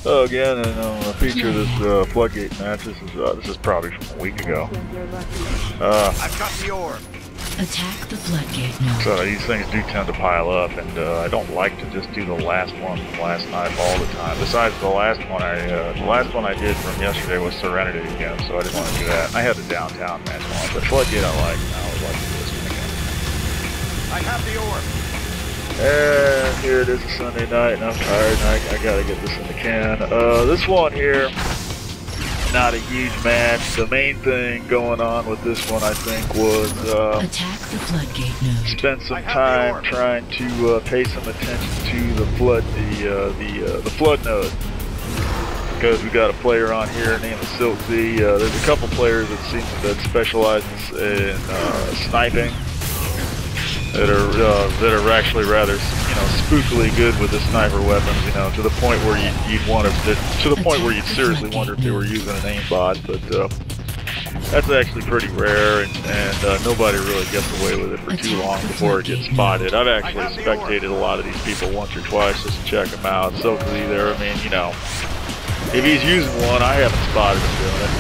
Oh, again, and a feature of this floodgate match. This is probably from a week ago. I've got the orb. Attack the floodgate node. So these things do tend to pile up, and I don't like to just do the last one from last night all the time. Besides the last one I did from yesterday was Serenity again, so I didn't want to do that. I had the downtown match one, but floodgate I like. I would like to do this one again. I have the orb. And here it is, a Sunday night, and I'm tired, and I gotta get this in the can. This one here, not a huge match. The main thing going on with this one, I think, was attack the floodgate node. spend some time trying to pay some attention to the flood node, because we got a player on here named Silk Z. There's a couple players that specialize in sniping. That are actually rather, spookily good with the sniper weapons, to the point where you'd seriously wonder if they were using an aimbot. But that's actually pretty rare, and nobody really gets away with it for too long before it gets spotted. I've actually spectated a lot of these people once or twice just to check them out. So there, I mean, if he's using one, I haven't spotted him doing it.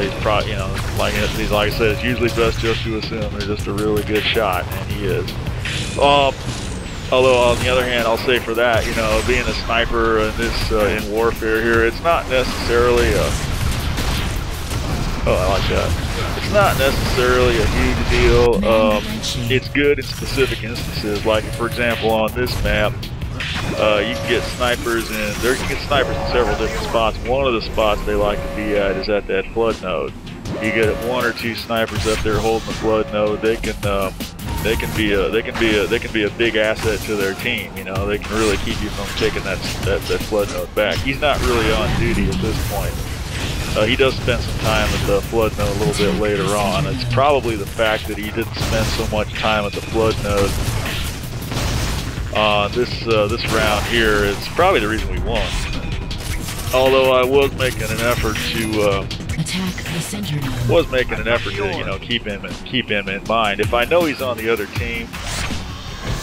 He's probably, like I said, it's usually best just to assume they're just a really good shot, and he is. Although on the other hand, I'll say for that, being a sniper in this in warfare here, it's not necessarily a. Oh, I like that. It's not necessarily a huge deal. It's good in specific instances, like for example on this map. You can get snipers in several different spots. One of the spots they like to be at is at that flood node. You get one or two snipers up there holding the flood node. They can be a big asset to their team. They can really keep you from taking that flood node back. He's not really on duty at this point. He does spend some time at the flood node a little bit later on. It's probably the fact that he didn't spend so much time at the flood node this round here. It's probably the reason we won. Although I was making an effort to attack the center node. Keep him in mind. If I know he's on the other team,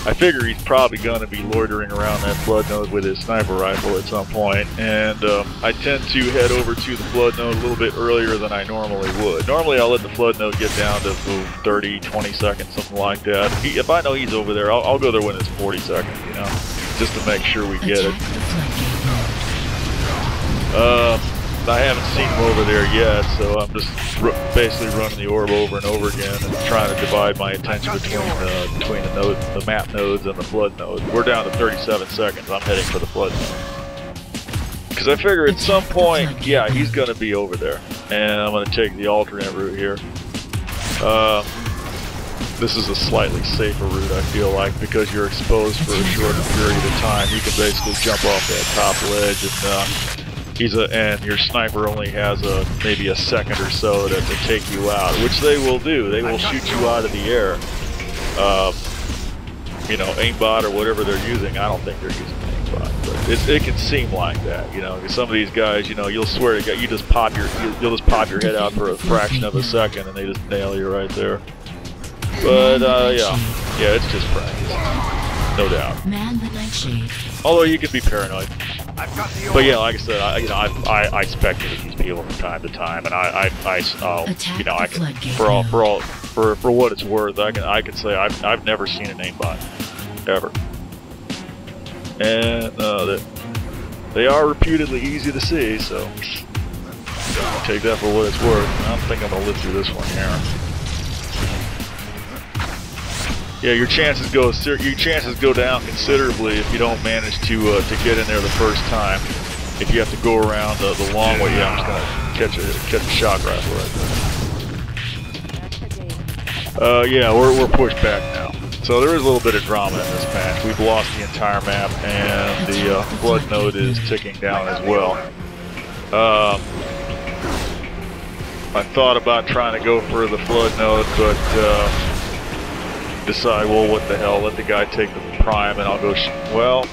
I figure he's probably going to be loitering around that flood node with his sniper rifle at some point, and I tend to head over to the flood node a little bit earlier than I normally would. Normally I'll let the flood node get down to 30, 20 seconds, something like that. If I know he's over there, I'll go there when it's 40 seconds, just to make sure we get it. I haven't seen him over there yet, so I'm just basically running the orb over and over again and trying to divide my attention between the map nodes and the flood node. We're down to 37 seconds. I'm heading for the flood node. Because I figure at some point, yeah, he's going to be over there. And I'm going to take the alternate route here. This is a slightly safer route, I feel like, because you're exposed for a shorter period of time. You can basically jump off that top ledge and and your sniper only has maybe a second or so to take you out, which they will do. They will shoot you out of the air. Aimbot or whatever they're using. I don't think they're using aimbot, but it can seem like that. Because some of these guys, you'll swear to God, you'll just pop your head out for a fraction of a second, and they just nail you right there. But yeah, it's just practice, no doubt. Man the nightshade. Although you can be paranoid. But yeah, like I said, I spectate these people from time to time, and I can, for what it's worth, I can say I've never seen an aimbot, ever. And they are reputedly easy to see, so take that for what it's worth. I don't think I'm gonna live through this one here. Yeah, your chances go down considerably if you don't manage to get in there the first time. If you have to go around the long way, yeah, I'm just gonna catch a shock rifle right there. Yeah, we're pushed back now. So there is a little bit of drama in this match. We've lost the entire map, and the flood node is ticking down as well. I thought about trying to go for the flood node, but decide, well, what the hell, let the guy take the prime and I'll go well,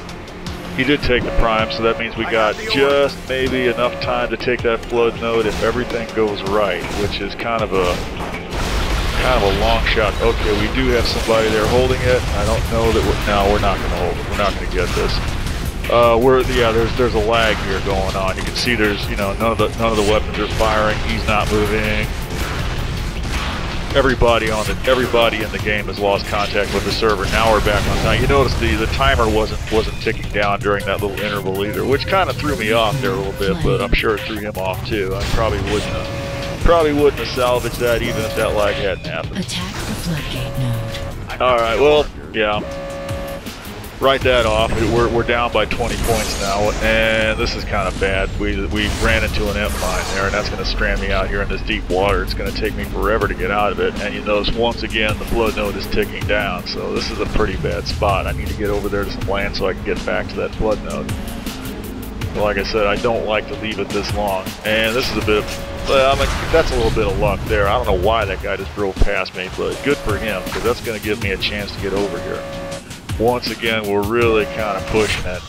he did take the prime, so that means we got just maybe enough time to take that flood node if everything goes right, which is kind of a long shot. Okay, we do have somebody there holding it. I don't know that we're not going to hold it. We're not going to get this. there's a lag here going on. You can see there's, you know, none of the weapons are firing. He's not moving. Everybody in the game has lost contact with the server. Now we're back on time. You notice the timer wasn't ticking down during that little interval either, which kind of threw me off there a little bit, but I'm sure it threw him off too. I probably wouldn't have salvaged that even if that lag hadn't happened. Attack the floodgate node. All right, well, yeah. Write that off. We're down by 20 points now, and this is kind of bad. We ran into an M mine there, and that's going to strand me out here in this deep water. It's going to take me forever to get out of it, and you notice once again the flood node is ticking down, so this is a pretty bad spot. I need to get over there to some land so I can get back to that flood node. But like I said, I don't like to leave it this long, and this is a bit of, that's a little bit of luck there. I don't know why that guy just drove past me, but good for him, because that's going to give me a chance to get over here. Once again, we're really kind of pushing it.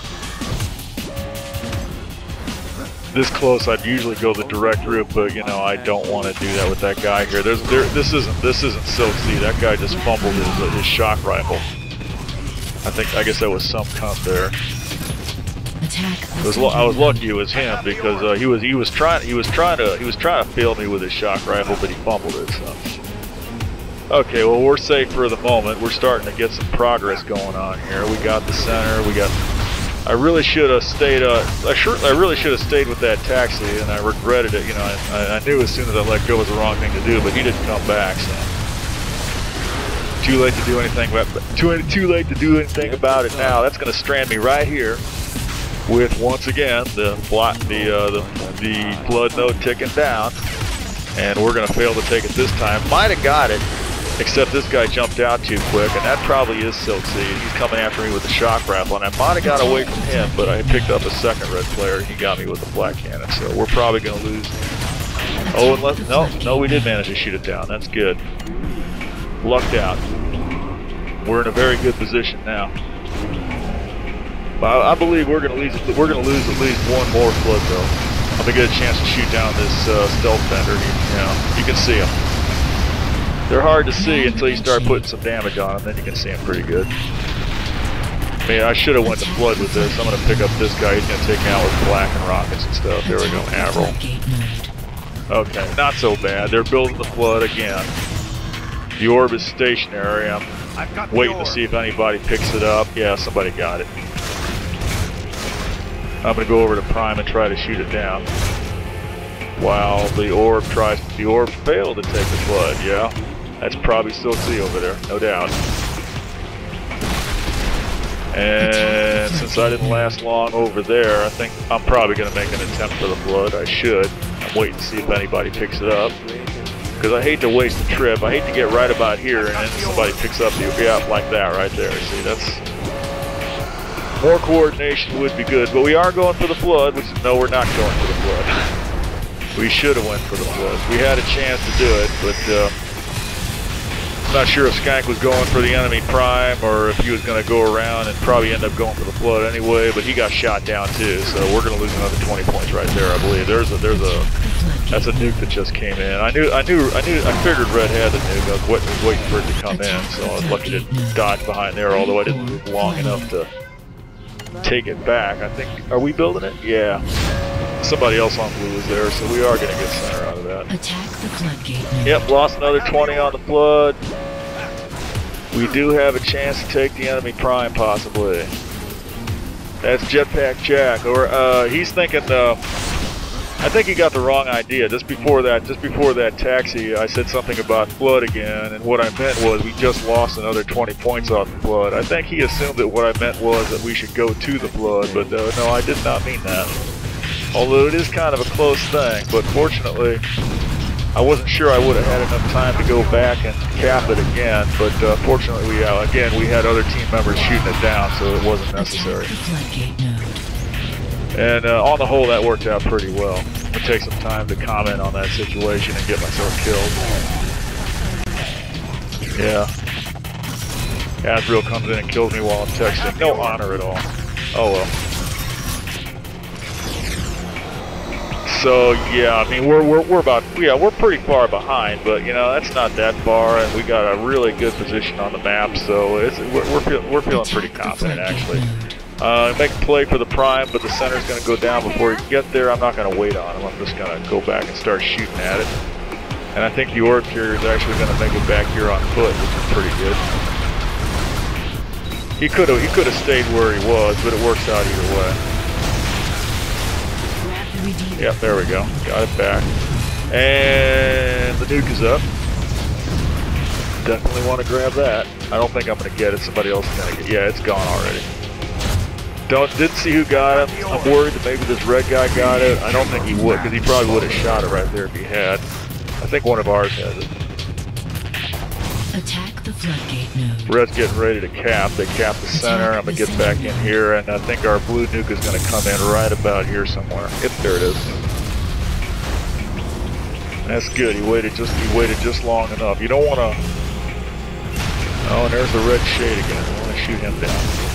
This close, I'd usually go the direct route, but you know, I don't want to do that with that guy here. This isn't Silk Sea. That guy just fumbled his shock rifle. I guess that was some cunt there. I was lucky it was him because he was trying to fail me with his shock rifle, but he fumbled it. So. Okay, well, we're safe for the moment. We're starting to get some progress going on here. We got the center. I really should have stayed. I really should have stayed with that taxi, and I regretted it. You know, I knew as soon as I let go it was the wrong thing to do, but he didn't come back. So too late to do anything. Too late to do anything about it now. That's going to strand me right here with once again the flood node ticking down, and we're going to fail to take it this time. Might have got it. Except this guy jumped out too quick, and that probably is Silk Sea. He's coming after me with a shock rifle, and I might have got away from him, but I picked up a second red player, and he got me with a flat cannon. So we're probably going to lose. Oh, no, we did manage to shoot it down. That's good. Lucked out. We're in a very good position now. But I believe we're going to lose. We're going to lose at least one more flood, though. I'm going to get a chance to shoot down this stealth fender. You can see him. They're hard to see until you start putting some damage on them, then you can see them pretty good. I mean, I should have went to flood with this. I'm going to pick up this guy. He's going to take me out with flak and rockets and stuff. There we go, Avril. Okay, not so bad. They're building the flood again. The orb is stationary. I'm waiting to see if anybody picks it up. Yeah, somebody got it. I'm going to go over to Prime and try to shoot it down. While the orb failed to take the flood, yeah. That's probably Silk Sea over there, no doubt. And since I didn't last long over there, I think I'm probably going to make an attempt for the flood. I should. I'm waiting to see if anybody picks it up. Because I hate to waste a trip. I hate to get right about here and then somebody picks up the like that right there. See, that's... More coordination would be good, but we are going for the flood, which no, we're not going for the flood. We should have went for the flood. We had a chance to do it, but I'm not sure if Skank was going for the enemy prime or if he was going to go around and probably end up going for the flood anyway, but he got shot down too, so we're going to lose another 20 points right there, I believe. That's a nuke that just came in. I figured Red had the nuke. I was waiting for it to come in, so I was lucky to dodge behind there, although I didn't move long enough to take it back. I think, are we building it? Yeah. Somebody else on blue is there, so we are going to get center out of that. Attack the floodgate node. Yep, lost another 20 on the flood. We do have a chance to take the enemy prime, possibly. That's Jetpack Jack, or he's thinking. I think he got the wrong idea. Just before that taxi, I said something about flood again, and what I meant was we just lost another 20 points off the flood. I think he assumed that what I meant was that we should go to the flood, but no, I did not mean that. Although it is kind of a close thing, but fortunately, I wasn't sure I would have had enough time to go back and cap it again, but fortunately, we had other team members shooting it down, so it wasn't necessary. And on the whole, that worked out pretty well. I'm going to take some time to comment on that situation and get myself killed. Yeah. Asriel comes in and kills me while I'm texting. No honor at all. Oh well. So yeah, I mean we're pretty far behind, but you know that's not that far, and we got a really good position on the map, so we're feeling pretty confident actually. Make a play for the prime, but the center's going to go down before you get there. I'm not going to wait on him. I'm just going to go back and start shooting at it. And I think the orb carrier is actually going to make it back here on foot, which is pretty good. He could have stayed where he was, but it works out either way. Yep, there we go. Got it back. And the nuke is up. Definitely want to grab that. I don't think I'm going to get it. Somebody else is going to get it. Yeah, it's gone already. Didn't see who got it. I'm worried that maybe this red guy got it. I don't think he would, because he probably would have shot it right there if he had. I think one of ours has it. Attack the floodgate node. Red's getting ready to cap. They cap the center. I'm going to get back in here, and I think our blue nuke is going to come in right about here somewhere. Yep, there it is. That's good. He waited just long enough. You don't want to... Oh, and there's the red shade again. I want to shoot him down.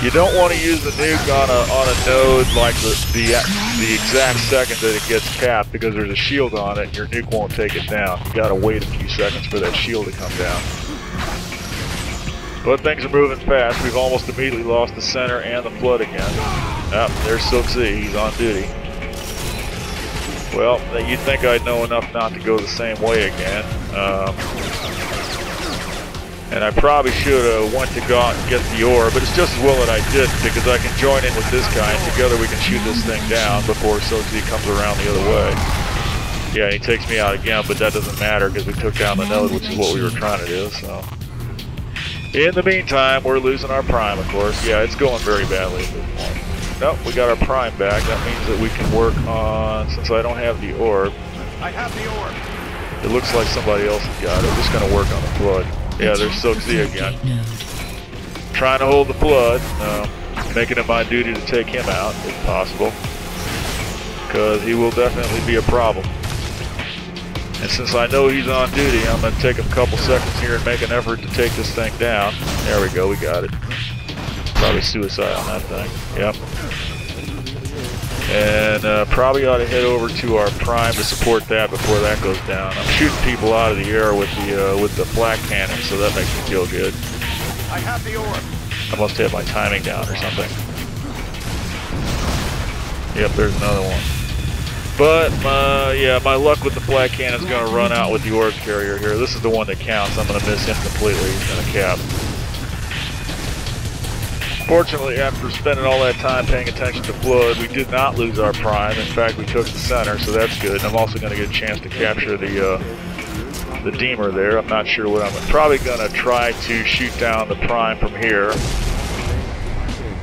You don't want to use the nuke on a node like the exact second that it gets capped, because there's a shield on it and your nuke won't take it down. You gotta wait a few seconds for that shield to come down. But things are moving fast. We've almost immediately lost the center and the flood again. Ah, there's Silk Z. He's on duty. Well, you'd think I'd know enough not to go the same way again. And I probably should have went to go out and get the ore, but it's just as well that I didn't, because I can join in with this guy, and together we can shoot this thing down before Silk Z comes around the other way. Yeah, he takes me out again, but that doesn't matter, because we took down the node, which is what we were trying to do, so. In the meantime, we're losing our prime, of course. Yeah, it's going very badly at this point. Nope, we got our prime back. That means that we can work on, since I don't have the orb. I have the orb. It looks like somebody else has got it. We're just going to work on the flood. Yeah, there's Silk Z again. Trying to hold the flood. Making it my duty to take him out, if possible. Because he will definitely be a problem. And since I know he's on duty, I'm going to take a couple seconds here and make an effort to take this thing down. There we go, we got it. Probably suicide on that thing. Yep. And probably ought to head over to our prime to support that before that goes down. I'm shooting people out of the air with the flak cannon, so that makes me feel good. I have the orb. I must have my timing down or something. Yep, there's another one. But yeah, my luck with the flak cannon is going to run out with the orb carrier here. This is the one that counts. I'm going to miss him completely. He's going to cap. Fortunately, after spending all that time paying attention to flood, we did not lose our prime. In fact, we took the center, so that's good. And I'm also going to get a chance to capture the deemer there. I'm not sure what I'm probably going to try to shoot down the prime from here.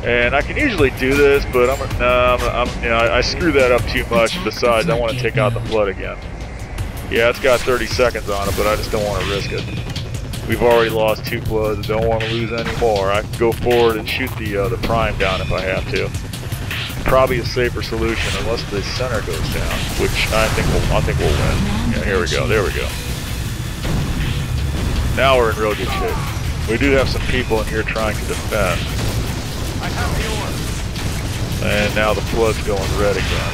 And I can usually do this, but I screw that up too much. Besides, I want to take out the flood again. Yeah, it's got 30 seconds on it, but I just don't want to risk it. We've already lost 2 floods. Don't want to lose any more. I can go forward and shoot the prime down if I have to. Probably a safer solution unless the center goes down, which I think we'll win. Yeah, here we go. There we go. Now we're in real good shape. We do have some people in here trying to defend. I have the orb. And now the flood's going red again.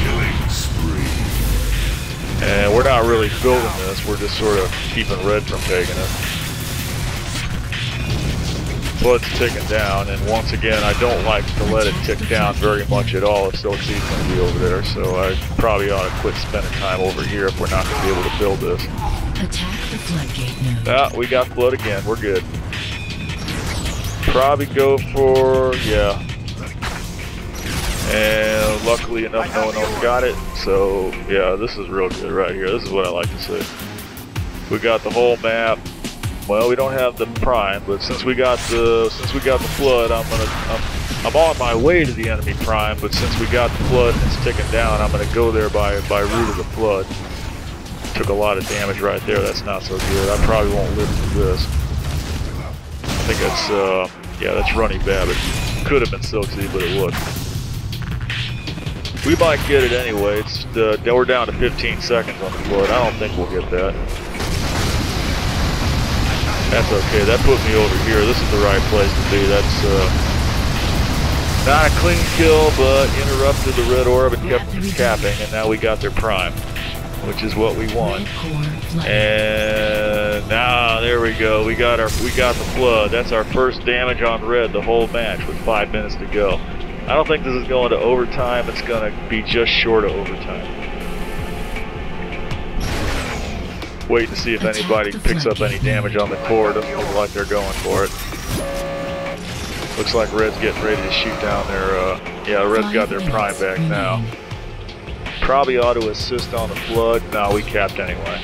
Killing spree. And we're not really building this, we're just sort of keeping red from taking it. Flood's ticking down, and once again, I don't like to let it tick down very much at all if Silk Z's going to be over there, so I probably ought to quit spending time over here if we're not going to be able to build this. Attack the floodgate node. Ah, we got flood again, we're good. Probably go for, yeah. And luckily enough, no one else got it. So yeah, this is real good right here. This is what I like to see. We got the whole map. Well, we don't have the prime, but since we got the flood, I'm on my way to the enemy prime. But since we got the flood and it's ticking down, I'm gonna go there by route of the flood. Took a lot of damage right there. That's not so good. I probably won't live through this. I think that's yeah, that's Runny Babbitt. Could have been Silk Z, but it wasn't. We might get it anyway. It's we're down to 15 seconds on the flood. I don't think we'll get that. That's okay. That put me over here. This is the right place to be. That's not a clean kill, but interrupted the red orb and kept them capping, and now we got their prime, which is what we want. And And now there we go. We got the flood. That's our first damage on red the whole match with 5 minutes to go. I don't think this is going to overtime. It's going to be just short of overtime. Waiting to see if anybody picks up any damage on the core. Doesn't look like they're going for it. Looks like red's getting ready to shoot down their, yeah, red's got their prime back now. Probably ought to assist on the flood. No, we capped anyway.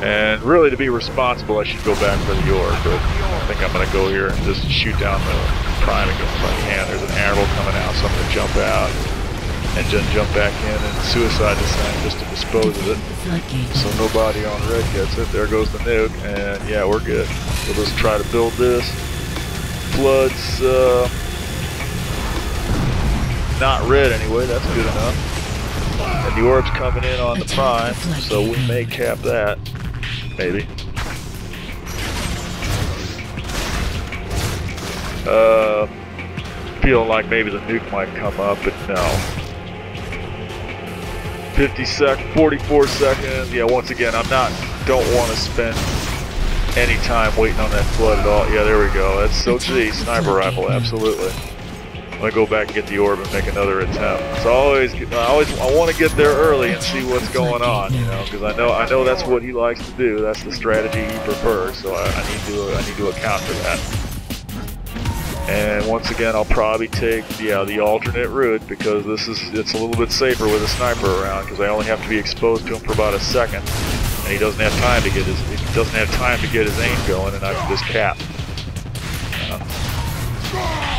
And really, to be responsible, I should go back for the orb, but I think I'm going to go here and just shoot down the prime again if I can. There's an arrow coming out, so I'm going to jump out and then jump back in and suicide descent just to dispose of it. So nobody on red gets it. There goes the nuke, and yeah, we're good. So let's try to build this. Flood's not red anyway, that's good enough. And the orb's coming in on the prime, so we may cap that. Maybe. Feeling like maybe the nuke might come up, but no. 44 seconds. Yeah, once again, don't want to spend any time waiting on that flood at all. Yeah, there we go. That's so G, sniper rifle, absolutely. I'm gonna go back and get the orb and make another attempt. So I want to get there early and see what's going on, you know, because I know that's what he likes to do. That's the strategy he prefers. So I need to account for that. And once again, I'll probably take the alternate route because it's a little bit safer with a sniper around because I only have to be exposed to him for about a second, and he doesn't have time to get his aim going, and I can just cap.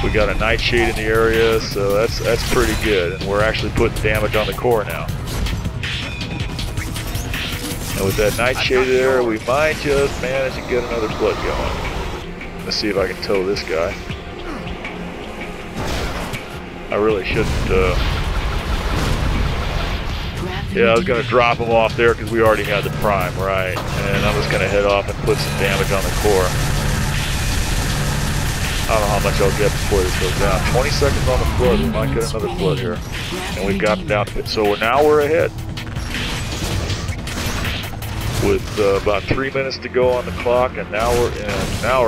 We got a nightshade in the area, so that's pretty good, and we're actually putting damage on the core now. And with that nightshade there, we might just manage to get another flood going. Let's see if I can tow this guy. I really shouldn't, yeah, I was going to drop him off there because we already had the prime, right. And I'm just going to head off and put some damage on the core. I don't know how much I'll get before this goes down. 20 seconds on the flood, we might get another flood here. And we've got him down to it. So now we're ahead. With about 3 minutes to go on the clock, and now we're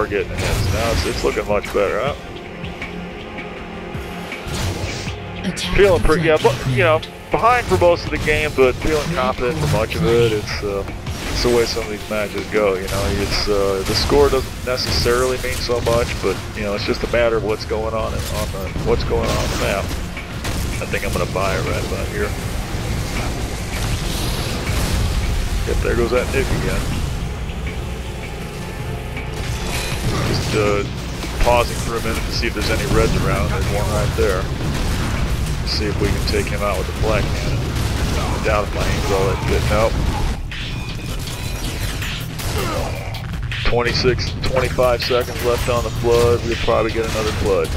getting ahead. So now it's looking much better, huh? Feeling pretty, yeah, but you know, behind for most of the game, but feeling confident for much of it. It's the way some of these matches go. You know, it's the score doesn't necessarily mean so much, but you know, it's just a matter of what's going on the map. I think I'm gonna buy it right about here. Yep, there goes that nuke again. Just pausing for a minute to see if there's any reds around. There's one right there. See if we can take him out with the black cannon. I doubt if my aim's all that good. Nope. 25 seconds left on the flood. We'll probably get another flood.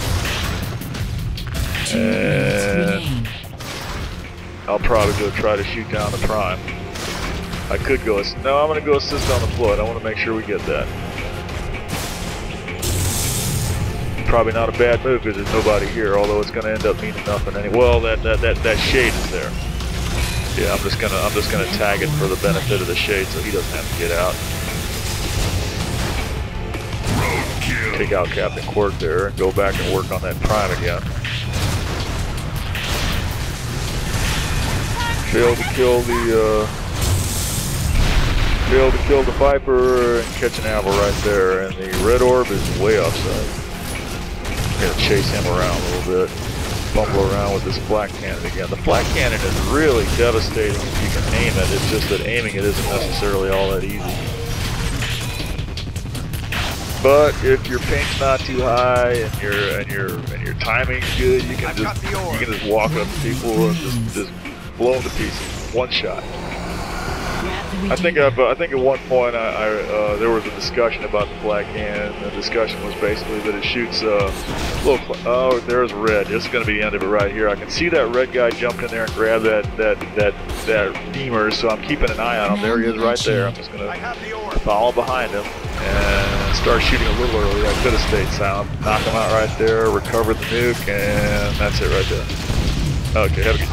And I'll probably go try to shoot down the prime. I could go, no, I'm going to go assist on the flood. I want to make sure we get that. Probably not a bad move because there's nobody here, although it's going to end up meaning nothing anyway. Well, that shade is there. Yeah, I'm just gonna tag it for the benefit of the shade so he doesn't have to get out. Take out Captain Quirk there and go back and work on that prime again. Failed to kill the Viper and catch an apple right there, and the red orb is way offside. Gonna chase him around a little bit, bumble around with this black cannon again. The black cannon is really devastating if you can aim it. It's just that aiming it isn't necessarily all that easy. But if your ping's not too high and your timing's good, you can just walk up to people and just blow them to pieces. One shot. I think at one point there was a discussion about the black cannon. The discussion was basically that it shoots oh, there's red. This is going to be the end of it right here. I can see that red guy jumped in there and grabbed that beamer, so I'm keeping an eye on him. There he is right there. I'm just going to follow behind him and start shooting a little early. I could have stayed silent. Knock him out right there, recover the nuke, and that's it right there. Okay, have a good